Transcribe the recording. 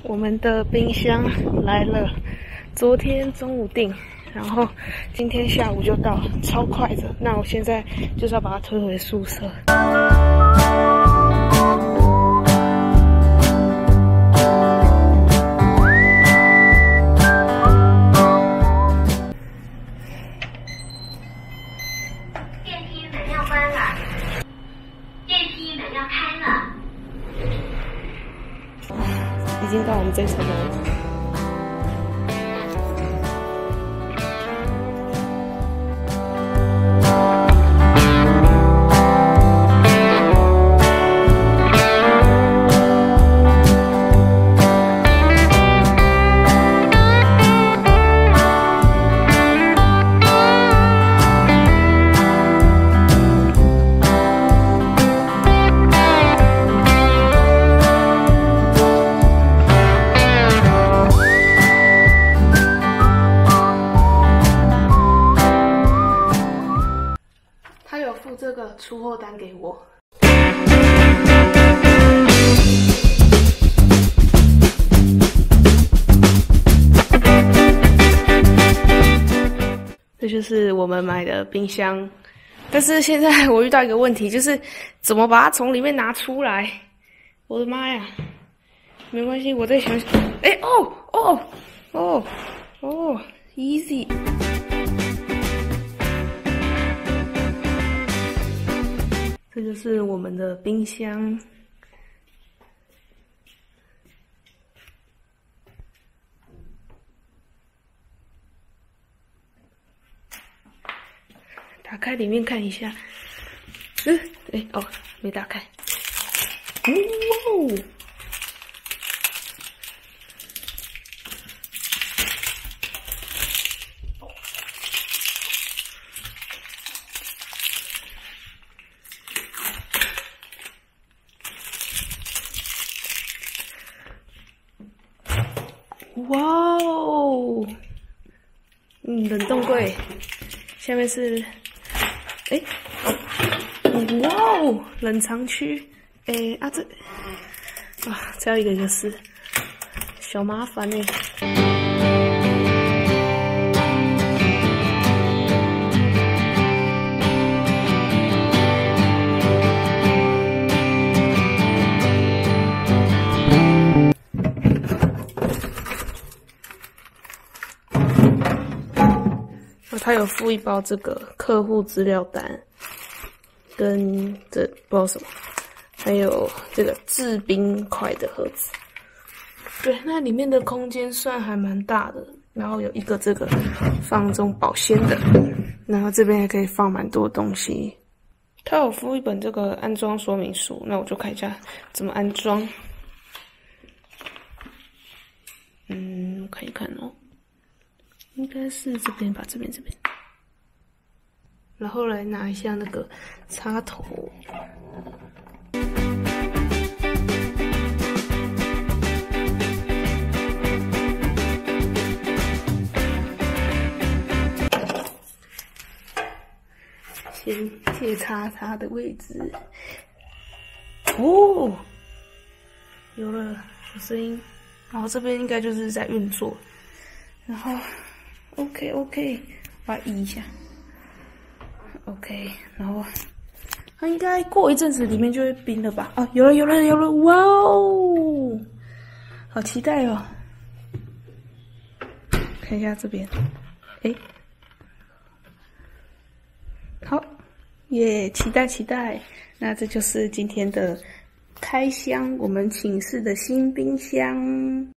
我们的冰箱来了，昨天中午订，然后今天下午就到，超快的。那我现在就是要把它推回宿舍。电梯门要关了，电梯门要开了。已经到我们这层楼了。他有付这个出货单给我。这就是我们买的冰箱，但是现在我遇到一个问题，就是怎么把它从里面拿出来？我的妈呀！没关系，我再想想。哎，哦 ，easy。这就是我们的冰箱，打开里面看一下。没打开。哦，哇哦，冷冻柜，下面是，哇哦，冷藏区，这要一个就是小麻烦呢。他有附一包这个客户资料单，跟这不知道什么，还有这个制冰块的盒子。对，那里面的空间算还蛮大的，然后有一个这个放这种保鲜的，然后这边还可以放蛮多东西。他有附一本这个安装说明书，那我就看一下怎么安装。我看一看哦。应该是这边吧，这边。然后来拿一下那个插头。先借插它的位置。哦，有了，有声音。然后这边应该就是在运作。然后 OK， 把它移一下。OK， 然后它应该过一阵子里面就会冰了吧？哦，有了！哇哦，好期待哦！看一下这边，好，耶，期待！那这就是今天的开箱，我们寝室的新冰箱。